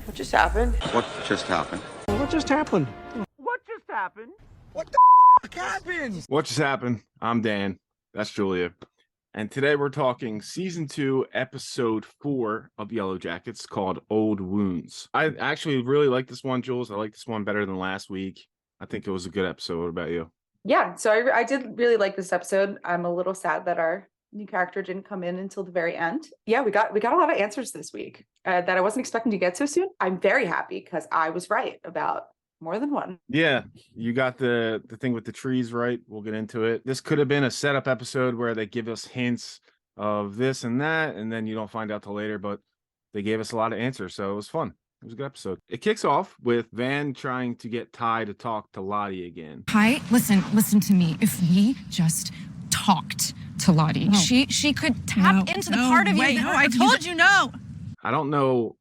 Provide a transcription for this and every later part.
What just happened? What just happened? What just happened? What just happened? What the f happened? What just happened? I'm Dan. That's Julia. And today we're talking season 2, episode 4 of Yellowjackets called Old Wounds. I actually really like this one, Jules. I like this one better than last week. I think it was a good episode. What about you? Yeah, so I did really like this episode. I'm a little sad that our new character didn't come in until the very end. Yeah, we got a lot of answers this week that I wasn't expecting to get so soon. I'm very happy because I was right about more than one. Yeah, you got the thing with the trees right. We'll get into it. This could have been a setup episode where they give us hints of this and that, and then you don't find out till later, but they gave us a lot of answers, so it was fun. It was a good episode. It kicks off with Van trying to get Ty to talk to Lottie again. Ty, listen to me. If we just talked to Lottie, she could tap into the part of you. No, I told you no. I don't know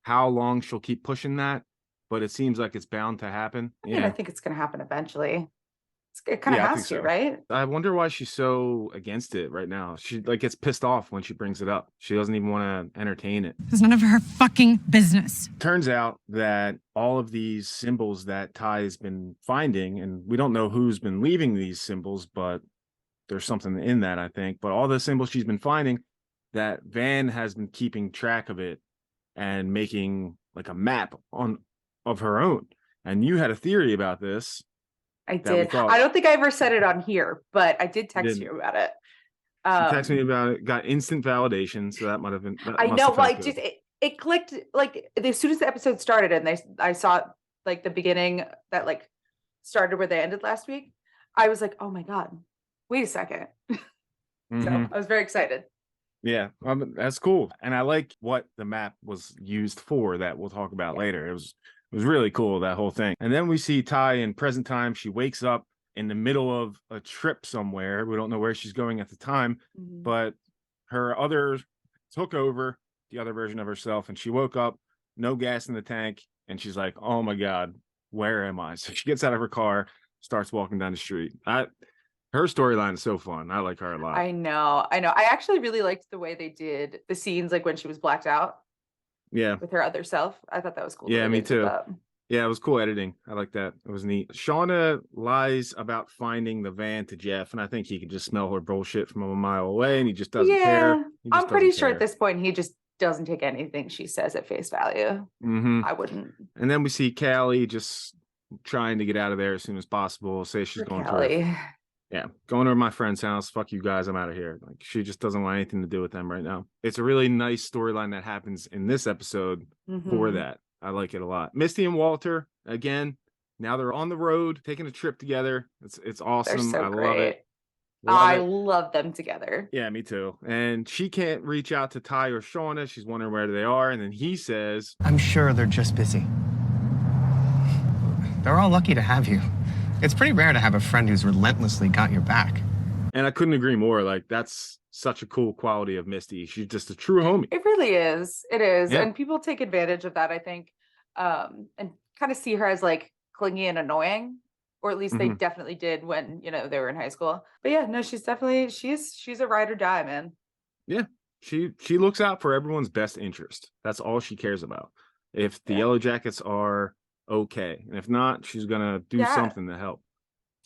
how long she'll keep pushing that, but it seems like it's bound to happen. I mean, I think it's going to happen eventually. It kind of I has think to, so. right? I wonder why she's so against it right now. She gets pissed off when she brings it up. She doesn't even want to entertain it. It's none of her fucking business. Turns out that all of these symbols that Ty has been finding, and we don't know who's been leaving these symbols, but there's something in that, I think. But all the symbols she's been finding, that Van has been keeping track of it and making like a map of her own. And you had a theory about this. I did. I don't think I ever said it on here, but I did text you about it. She texted me about it, got instant validation, so that might have been. I know. Well, it clicked like as soon as the episode started, and I saw like the beginning that like started where they ended last week. I was like, oh my god, wait a second. So I was very excited. Yeah, that's cool, and I like what the map was used for. That we'll talk about later. It was really cool, that whole thing. And then we see Ty in present time. She wakes up in the middle of a trip somewhere. We don't know where she's going at the time, but her other took over the other version of herself, and she woke up, no gas in the tank, and she's like, oh my God, where am I? So she gets out of her car, starts walking down the street. Her storyline is so fun. I like her a lot. I know. I actually really liked the way they did the scenes, like when she was blacked out. Yeah. With her other self. I thought that was cool. Yeah, me too. Yeah, it was cool editing. I like that. It was neat. Shauna lies about finding the van to Jeff, and I think he could just smell her bullshit from a mile away, and he just doesn't care. I'm pretty sure at this point he just doesn't take anything she says at face value. I wouldn't. And then we see Callie just trying to get out of there as soon as possible. Say she's going to my friend's house. Fuck you guys. I'm out of here. Like, she just doesn't want anything to do with them right now. It's a really nice storyline that happens in this episode for that. I like it a lot. Misty and Walter, again, now they're on the road, taking a trip together. It's awesome. They're so great. Love it. I love them together. Yeah, me too. And she can't reach out to Ty or Shauna. She's wondering where they are. And then he says, I'm sure they're just busy. They're all lucky to have you. It's pretty rare to have a friend who's relentlessly got your back. And I couldn't agree more. Like, that's such a cool quality of Misty. She's just a true homie. It really is. It is. Yeah. And people take advantage of that, I think, and kind of see her as like clingy and annoying, or at least they definitely did when, they were in high school. But yeah, no, she's definitely, she's a ride or die, man. Yeah. She looks out for everyone's best interest. That's all she cares about. If the Yellowjackets are okay, and if not, she's gonna do something to help.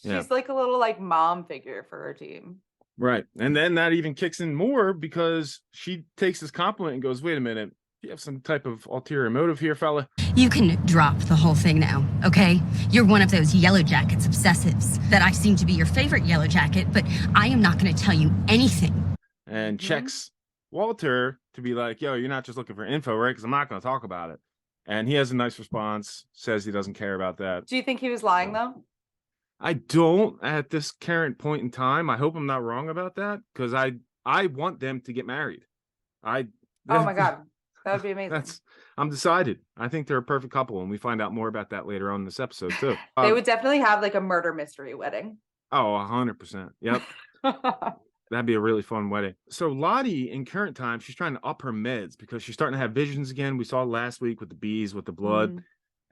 She's like a little like mom figure for her team. Right. And then that even kicks in more because she takes this compliment and goes, wait a minute, you have some type of ulterior motive here, fella. You can drop the whole thing now, okay? You're one of those Yellowjackets obsessives that I seem to be your favorite Yellowjacket, but I am not going to tell you anything. And checks Walter to be like, yo, you're not just looking for info, right? Because I'm not going to talk about it. And he has a nice response, says he doesn't care about that. Do you think he was lying though? I don't at this current point in time. I hope I'm not wrong about that, because I want them to get married. Oh my God. That would be amazing. I'm decided. I think they're a perfect couple, and we find out more about that later on in this episode too. They would definitely have like a murder mystery wedding. Oh, 100%. Yep. That'd be a really fun wedding. So Lottie, in current time, she's trying to up her meds because she's starting to have visions again. We saw last week with the bees, with the blood,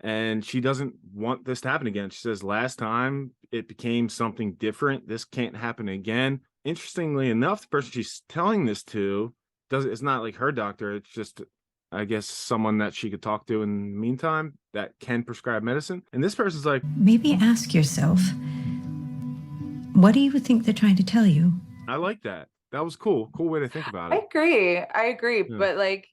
and she doesn't want this to happen again. She says last time it became something different. This can't happen again. Interestingly enough, the person she's telling this to it's not like her doctor. It's just I guess someone that she could talk to in the meantime that can prescribe medicine. And this person's like, maybe ask yourself, what do you think they're trying to tell you? I like that. That was cool. Cool way to think about I it. agree. Yeah. But like,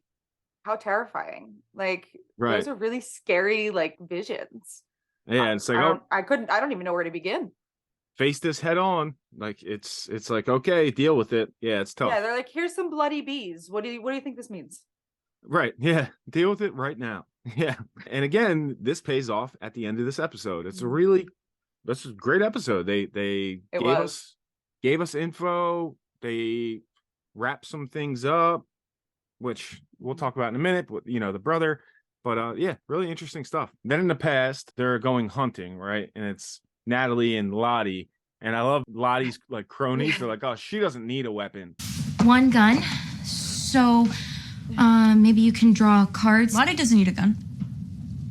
how terrifying. Like, Right. those are really scary, like, visions. Yeah, it's like, I don't even know where to begin. face this head on. Like it's like, okay, deal with it. Yeah, it's tough. Yeah, they're like, here's some bloody bees. What do you think this means? Right. Yeah. Deal with it right now. Yeah. And again, this pays off at the end of this episode. It's this is a great episode. They gave us info. They wrapped some things up, which we'll talk about in a minute, but the brother. But yeah, really interesting stuff. Then in the past, they're going hunting, right? And it's Natalie and Lottie. And I love Lottie's like cronies. They're like, oh, she doesn't need a weapon. One gun. So maybe you can draw cards. Lottie doesn't need a gun.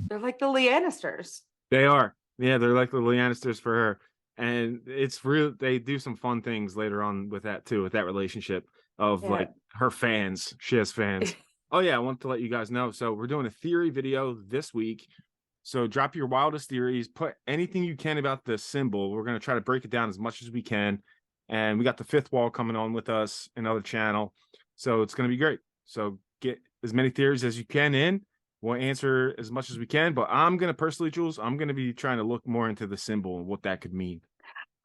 They're like the Lannisters. They are. Yeah, they're like the Lannisters for her. And it's real. They do some fun things later on with that too, with that relationship of like her fans. She has fans. Oh yeah, I want to let you guys know. So we're doing a theory video this week. So drop your wildest theories. Put anything you can about the symbol. We're going to try to break it down as much as we can. And we got the fifth wall coming on with us, another channel. So it's going to be great. So get as many theories as you can in. We'll answer as much as we can. But I'm going to personally, Jules, I'm going to be trying to look more into the symbol and what that could mean.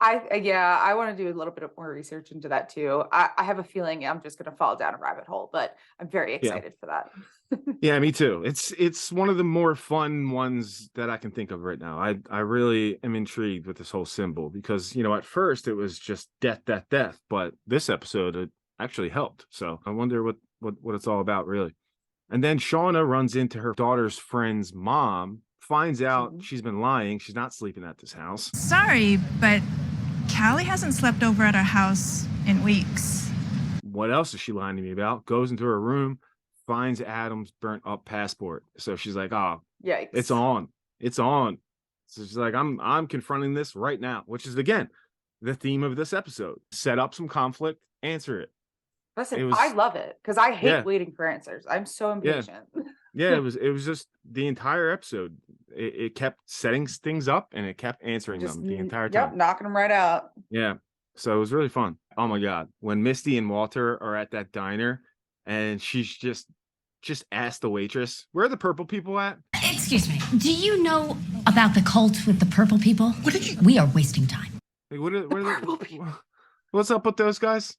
I want to do a little bit of more research into that too. I have a feeling I'm just going to fall down a rabbit hole, but I'm very excited for that. Yeah, me too. It's one of the more fun ones that I can think of right now. I really am intrigued with this whole symbol because, at first it was just death, but this episode it actually helped. So I wonder what it's all about really. And then Shauna runs into her daughter's friend's mom, finds out she's been lying. She's not sleeping at this house. Sorry, but Callie hasn't slept over at our house in weeks. What else is she lying to me about? Goes into her room, finds Adam's burnt up passport. So she's like, oh, yikes. It's on. So she's like, I'm confronting this right now, which is again, the theme of this episode. Set up some conflict, answer it. Listen, I love it because I hate waiting for answers. I'm so impatient. Yeah, it was just the entire episode. It kept setting things up and it kept answering them the entire time. Yep, knocking them right out. Yeah. So it was really fun. Oh my God. When Misty and Walter are at that diner and she's just asked the waitress, where are the purple people at? Excuse me. Do you know about the cult with the purple people? We are wasting time. Like, what are purple people? What's up with those guys?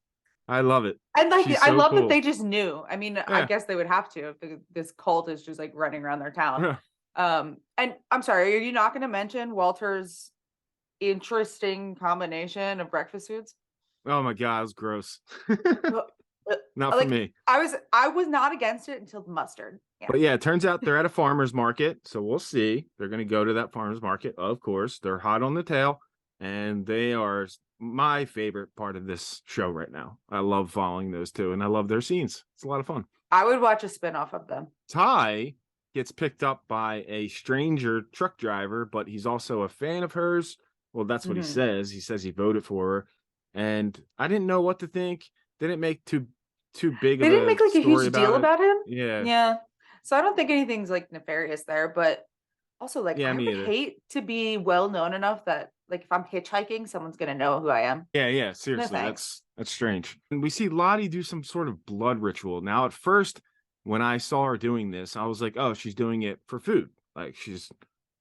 I love it. And like, She's I so love cool. that they just knew. I mean, I guess they would have to if this cult is just like running around their town. And I'm sorry, are you not going to mention Walter's interesting combination of breakfast foods? Oh my God, it was gross. Not Like, for me. I was not against it until the mustard. Yeah. But yeah, it turns out they're at a farmer's market. So we'll see. They're going to go to that farmer's market. Of course, they're hot on the tail. And they are my favorite part of this show right now. I love following those two, and I love their scenes. It's a lot of fun. I would watch a spinoff of them. Ty gets picked up by a stranger truck driver, but he's also a fan of hers. Well, that's what he says. He says he voted for her. And I didn't know what to think. Didn't make too big of a They didn't make like a huge deal about him. Yeah. Yeah. So I don't think anything's like nefarious there, but also like I would hate to be well known enough that like if I'm hitchhiking, someone's gonna know who I am. Yeah, seriously. No, that's strange. And we see Lottie do some sort of blood ritual. Now, at first, when I saw her doing this, I was like, oh, she's doing it for food. Like she's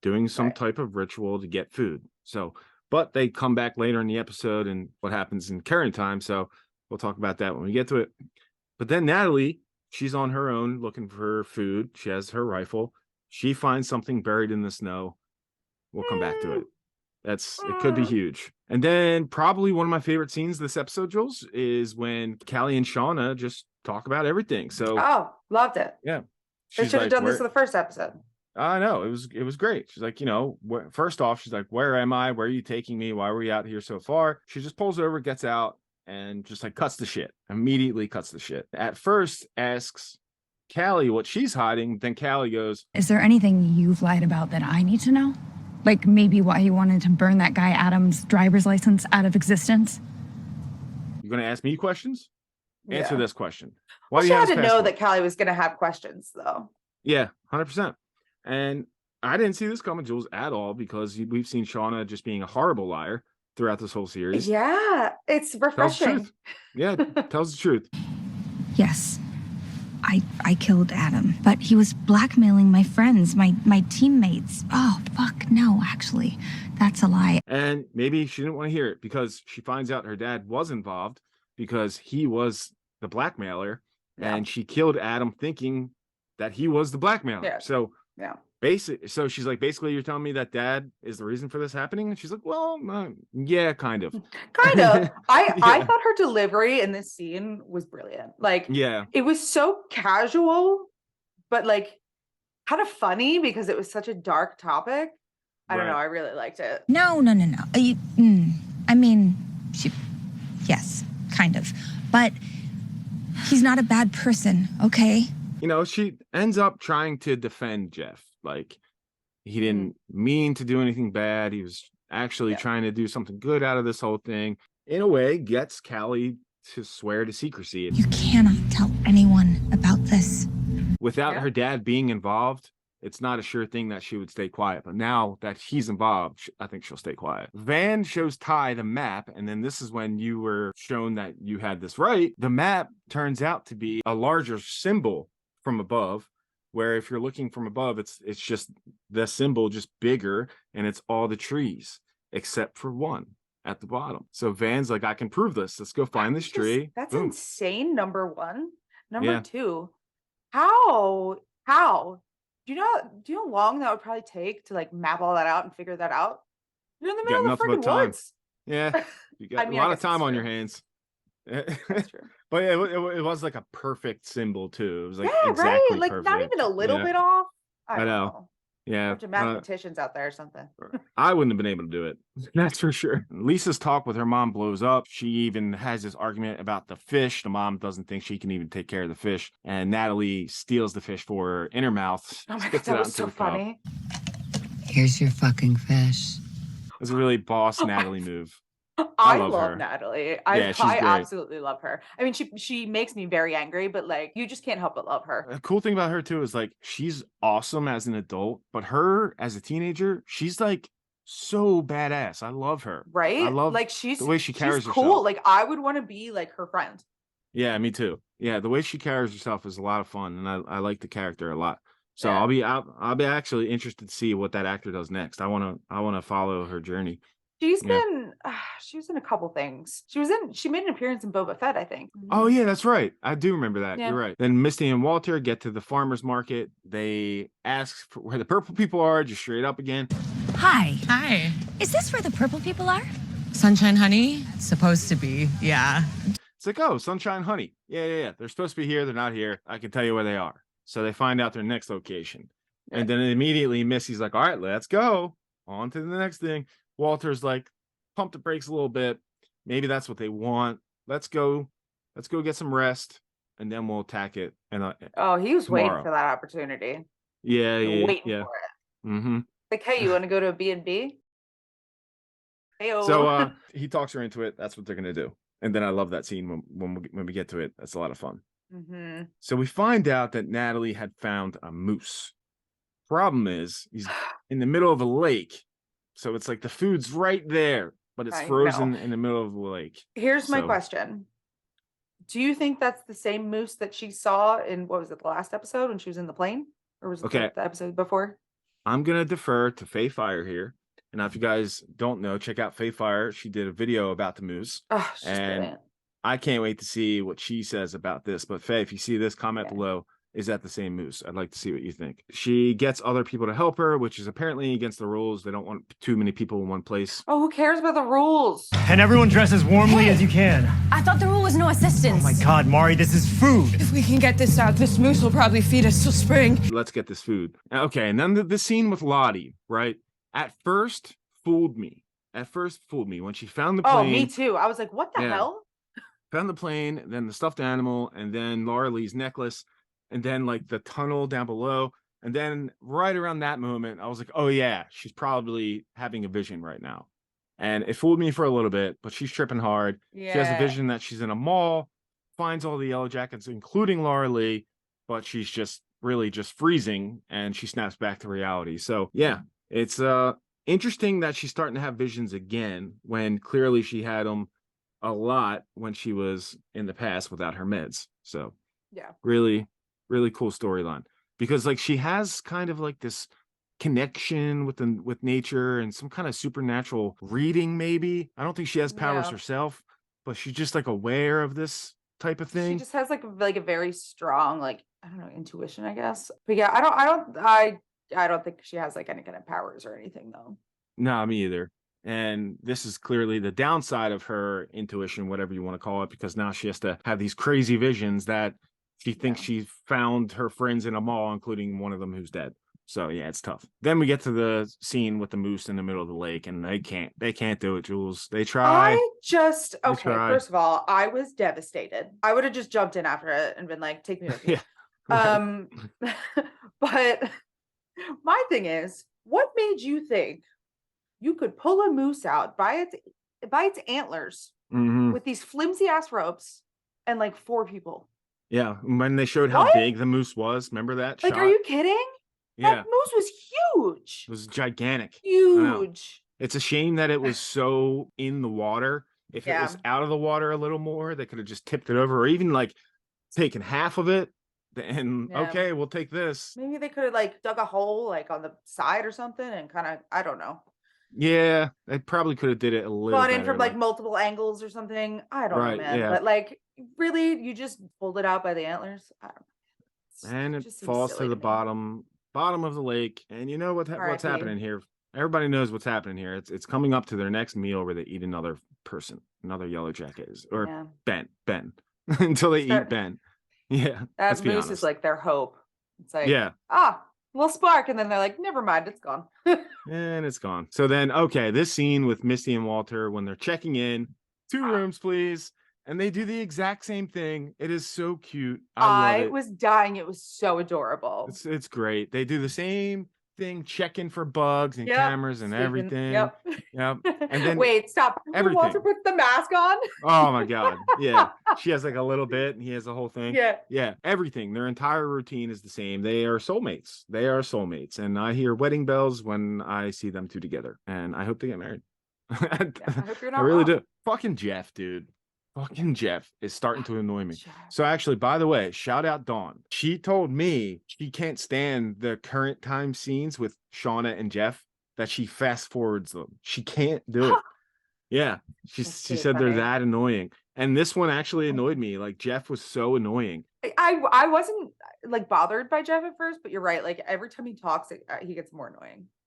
doing some type of ritual to get food. So, but they come back later in the episode and what happens in current time. So we'll talk about that when we get to it. But then Natalie, she's on her own looking for food. She has her rifle. She finds something buried in the snow. We'll come back to it. It could be huge. And then probably one of my favorite scenes this episode, Jules, is when Callie and Shauna just talk about everything. So loved it. Yeah. They should have done this in the first episode. I know. It was great. She's like, first off, she's like, where am I? Where are you taking me? Why are we out here so far? She just pulls over, gets out, and just like cuts the shit. Immediately cuts the shit. At first asks Callie what she's hiding. Then Callie goes, Is there anything you've lied about that I need to know? Like maybe why you wanted to burn that guy Adam's driver's license out of existence? you going to ask me questions? answer Yeah. this question. Why Well, do she you have had his to know passport? that Callie was going to have questions, though. Yeah, 100%. And I didn't see this coming, Jules, at all, because we've seen Shauna just being a horrible liar throughout this whole series. Yeah, it's Tells the refreshing. truth. Yeah, tells the truth. Yes, I killed Adam, but he was blackmailing my friends, my teammates. Oh, fuck, no, actually. That's a lie. And maybe she didn't want to hear it because she finds out her dad was involved because he was the blackmailer, Yeah. and she killed Adam thinking that he was the blackmailer. Yeah. So Yeah. so she's like, basically, you're telling me that dad is the reason for this happening? And she's like, well, yeah, kind of. Kind of. I Yeah. thought her delivery in this scene was brilliant. Like, Yeah. it was so casual, but like kind of funny because it was such a dark topic. I don't know. I really liked it. No. I mean, yes, kind of. But he's not a bad person, okay? You know, she ends up trying to defend Jeff. Like, he didn't mean to do anything bad. He was actually trying to do something good out of this whole thing. In a way, gets Callie to swear to secrecy. You cannot tell anyone about this. Without her dad being involved, it's not a sure thing that she would stay quiet. But now that he's involved, I think she'll stay quiet. Van shows Ty the map, and then this is when you were shown that you had this right. The map turns out to be a larger symbol from above, where if you're looking from above, it's just the symbol just bigger, and it's all the trees except for one at the bottom. So Van's like, I can prove this. Let's go find this tree. That's Boom. insane. Number one. Number Yeah. two. How? Do you know how long that would probably take to like map all that out and figure that out? You're in the middle of the nothing but freaking time. woods. Yeah, you got I mean, a I lot of guess time that's on your true. hands. That's true. But it was like a perfect symbol too. It was like Yeah, exactly right. Like perfect. not even a little Yeah. bit off. I I don't know. know. Yeah, Bunch of mathematicians out there or something. I wouldn't have been able to do it. That's for sure. Lisa's talk with her mom blows up. She even has this argument about the fish. The mom doesn't think she can even take care of the fish, and Natalie steals the fish for her in her mouth. Oh my god, spits it that out was into so the cup. funny. Here's your fucking fish. It's a really boss Natalie move. I love love her. Natalie. Yeah, she's I great. absolutely love her. I mean, she makes me very angry, but like you just can't help but love her. A cool thing about her too is like she's awesome as an adult, but her as a teenager, she's like so badass. I love her. Right? I love like she's the way she carries she's cool. herself. Like I would want to be like her friend. Yeah, me too. Yeah, the way she carries herself is a lot of fun, and I like the character a lot. So Yeah. I'll be actually interested to see what that actor does next. I wanna follow her journey. She's Yeah. been she was in a couple things. She made an appearance in Boba Fett, I think. Oh yeah, that's right. I do remember that. Yeah. You're right. Then Misty and Walter get to the farmer's market. They ask for where the purple people are, just straight up again. Hi. Hi. Is this where the purple people are? Sunshine Honey? Supposed to be, yeah. It's like, oh, Sunshine Honey. Yeah. They're supposed to be here. They're not here. I can tell you where they are. So they find out their next location. And then immediately Missy's like, all right, let's go. On to the next thing. Walter's like, pump the brakes a little bit. Maybe that's what they want. Let's go get some rest, and then we'll attack it. And Oh, he was waiting tomorrow. for that opportunity. yeah. Waiting Yeah. for it. Mm-hmm. Like, hey, you want to go to a B&B? Hey, So he talks her into it. That's what they're gonna do. And then I love that scene when we get to it. That's a lot of fun. mm-hmm. So we find out that Natalie had found a moose. Problem is, he's in the middle of a lake. So it's like the food's right there, but it's I frozen know. in the middle of the lake. Here's my So- question. Do you think that's the same moose that she saw in, what was it, the last episode when she was in the plane? Or was it Okay. the episode before? I'm gonna defer to Faye Fire here. And now if you guys don't know, check out Faye Fire. She did a video about the moose. Oh, she's And brilliant. I can't wait to see what she says about this. But Faye, if you see this, comment Yeah. below. Is that the same moose? I'd like to see what you think. She gets other people to help her, which is apparently against the rules. They don't want too many people in one place. Oh, who cares about the rules? And everyone dress as warmly as you can. I thought the rule was no assistance. Oh my god, Mari, this is food. If we can get this out, this moose will probably feed us till spring. Let's get this food. Okay, and then the scene with Lottie, right? At first, fooled me. When she found the plane. Oh, me too. I was like, what the Yeah. hell? Found the plane, then the stuffed animal, and then Laura Lee's necklace, and then like the tunnel down below. And then right around that moment, I was like, oh yeah, she's probably having a vision right now. And it fooled me for a little bit, but she's tripping hard. Yeah. She has a vision that she's in a mall finds all the Yellowjackets, including Laura Lee, but she's just really just freezing, and she snaps back to reality. So yeah, it's interesting that she's starting to have visions again when clearly she had them a lot when she was in the past without her meds. So Yeah. really, really cool storyline, because like she has kind of like this connection with nature and some kind of supernatural reading. Maybe I don't think she has powers Yeah. herself, but she's just like aware of this type of She thing. just has like a very strong, like, I don't know, intuition, I guess. But yeah, I don't think she has like any kind of powers or anything though. No, me either. And this is clearly the downside of her intuition, whatever you want to call it, because now she has to have these crazy visions that she thinks she found her friends in a mall, including one of them who's dead. So yeah, it's tough. Then we get to the scene with the moose in the middle of the lake, and they can't do it, Jules. They try. Okay, try. first of all, I was devastated. I would have just jumped in after it and been like, take me with you. Yeah. But my thing is, what made you think you could pull a moose out by its antlers Mhm. with these flimsy ass ropes and like 4 people? Yeah, when they showed how What? big the moose was, remember that Like, shot? are you kidding? Yeah, That moose was huge. it was gigantic. I know. Huge. It's a shame that it was so in the water. If it was out of the water a little more, they could have just tipped it over, or even like taken half of it. And Yeah. okay, we'll take this. Maybe they could have like dug a hole like on the side or something and kind of, I don't know, Yeah, they probably could have did it a little gone in better. from like multiple angles or something. I don't know, Right, man. yeah. But like, really, you just pulled it out by the antlers? I don't know. And it just seems falls to silly the me. bottom of the lake. And you know what's R.I.P.. happening here? Everybody knows what's happening here. It's coming up to their next meal where they eat another person, another Yellowjacket, or Yeah. Ben, until they Start- eat Ben. Yeah, let's That be moose honest. is like their hope. It's like, Yeah. little spark, and then they're like, never mind, it's gone. And it's gone. So then, okay, this scene with Misty and Walter when they're checking in, 2 rooms, please. And they do the exact same thing. It is so cute. I love it. was dying. It was so adorable. It's great. They do the same thing, checking for bugs and Yep, cameras and sweeping- everything. Yep. Yep. And then Wait, stop. When everything. Walter puts the mask on. Oh my God. Yeah. She has like a little bit and he has the whole thing. Yeah. Yeah. Everything. Their entire routine is the same. They are soulmates. They are soulmates. And I hear wedding bells when I see them 2 together. And I hope they get married. I hope you're not I really wrong. do. Fucking Jeff, dude. Fucking Jeff is starting to annoy me. Jeff. So actually, by the way, shout out Dawn. She told me she can't stand the current time scenes with Shauna and Jeff, that she fast forwards them. She can't do it. Yeah. She That's said they're funny. that annoying. And this one actually annoyed me. Like Jeff was so annoying. I wasn't like bothered by Jeff at first, but you're right. Like every time he talks, he gets more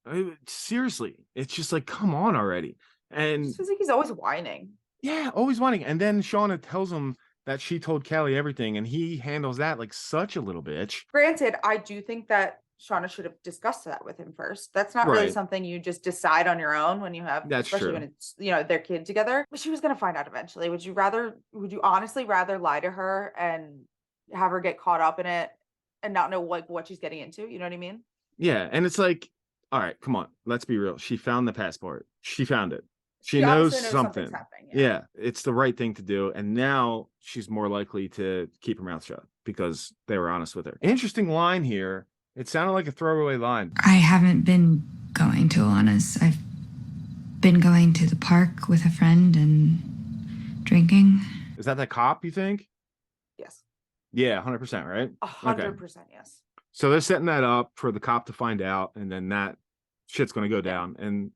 annoying. Seriously. It's just like, come on already. It And just feels like he's always whining. yeah, always wanting. And then Shauna tells him that she told Callie everything, and he handles that like such a little bitch. Granted, I do think that Shauna should have discussed that with him first. That's not really Right. something you just decide on your own when you have, That's especially true. when it's, their kid together. But she was going to find out eventually. Would you honestly rather lie to her and have her get caught up in it and not know what she's getting into? You know what I mean? Yeah, and it's like, all right, come on, let's be real. She found the passport. She found it. She She knows obviously something. something's happening, Yeah, it's the right thing to do. And now she's more likely to keep her mouth shut because they were honest with her. Interesting line here. It sounded like a throwaway line. I haven't been going to Alana's. I've been going to the park with a friend and drinking. Is that the cop, you think? Yes. Yeah, 100%, right? 100%, yes. So they're setting that up for the cop to find out, and then that shit's going to go down. And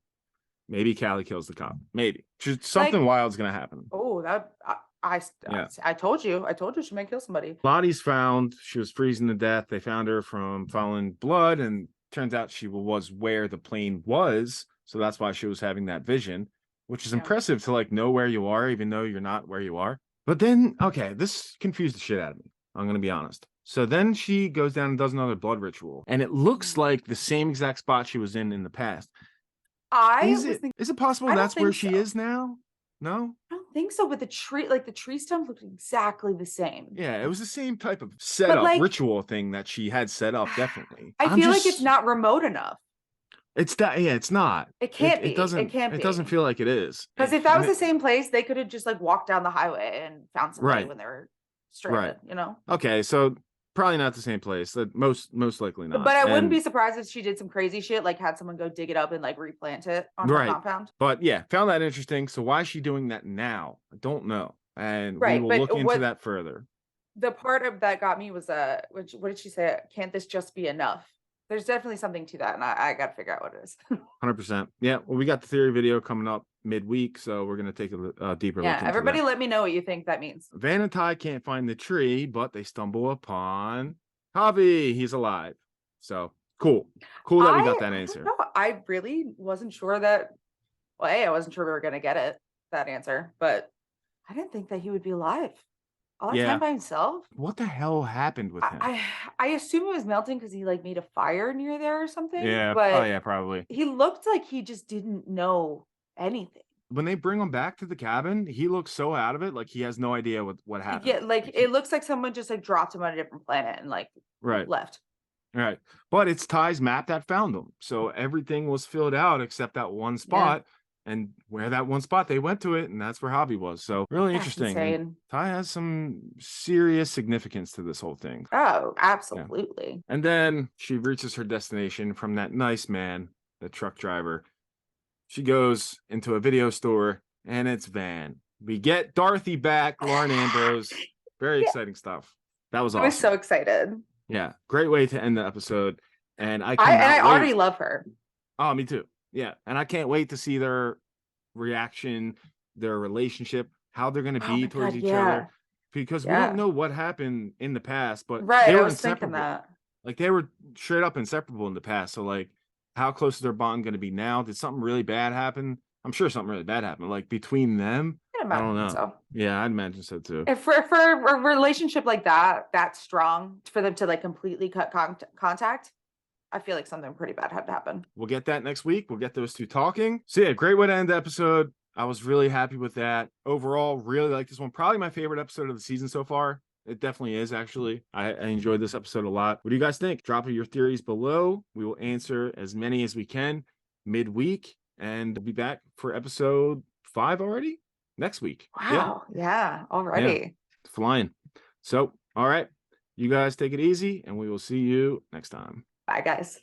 maybe Callie kills the cop. Maybe. Just something wild's going to happen. Oh, I told you she might kill somebody. Lottie's found. She was freezing to death. They found her from following blood, and turns out she was where the plane was. So that's why she was having that vision, which is impressive to like know where you are, even though you're not where you are. But then, okay, this confused the shit out of me. I'm going to be honest. So then she goes down and does another blood ritual, and it looks like the same exact spot she was in the past. Is it possible I don't that's where think she so. is now? No? I don't think so, but the tree stump looked exactly the same. Yeah, it was the same type of setup, like- ritual thing that she had set up, definitely. I feel like it's not remote enough. It's that, yeah, it's not. It can't be. It doesn't. It can't It doesn't be. feel like it is. Because if that was the same place, they could have just like walked down the highway and found somebody Right. when they were stranded, you know? Okay, so probably not the same place. Most likely not. But I wouldn't And- be surprised if she did some crazy shit, like had someone go dig it up and like replant it on her Right. compound. But yeah, found that interesting. So why is she doing that now? I don't know. And we Right, will but look into what- that further. The part of that got me was what did she say? Can't this just be enough? There's definitely something to that, and I got to figure out what it is. 100%. Yeah, well, we got the theory video coming up midweek, so we're going to take a deeper look Yeah, into everybody that. let me know what you think that means. Van and Ty can't find the tree, but they stumble upon Javi. He's alive. So cool that we got that answer. No, I really wasn't sure that. Well, I wasn't sure we were gonna get that answer, but I didn't think that he would be alive all that Yeah. time by himself. What the hell happened with him? I assume it was melting because he like made a fire near there or something. Yeah, but oh yeah, probably. he looked like he just didn't know anything. When they bring him back to the cabin, he looks so out of it, like he has no idea what happened. Yeah, like it looks like someone just like dropped him on a different planet and like Right. left. Right. But it's Ty's map that found him. So everything was filled out except that one spot. And where that one spot, they went to it, and that's where Javi was. So really That's interesting. And insane. Ty has some serious significance to this whole thing. Oh, absolutely. And then she reaches her destination from that nice man, the truck driver. She goes into a video store, and it's Van. We get Dorothy back, Lauren Ambrose. Very exciting stuff. That was I awesome. was so excited. Yeah, great way to end the episode. And I already love her. Oh, me too. Yeah, and I can't wait to see their reaction, their relationship, how they're going to be towards each other, because we don't know what happened in the past, but Right, they I were was thinking inseparable. that. Like they were straight up inseparable in the past. So like, how close is their bond going to be now? Did something really bad happen? I'm sure something really bad happened. Like between them, I don't know. So. Yeah, I'd imagine so too. If for a relationship like that strong, for them to like completely cut contact, I feel like something pretty bad had to happen. We'll get that next week. We'll get those two talking. So yeah, great way to end the episode. I was really happy with that. Overall, really like this one. Probably my favorite episode of the season so far. It definitely is, actually. I enjoyed this episode a lot. What do you guys think? Drop your theories below. We will answer as many as we can midweek. And we'll be back for episode 5 already next week. Wow. Yeah, already. Yeah, flying. So, all right. You guys take it easy, and we will see you next time. Bye, guys.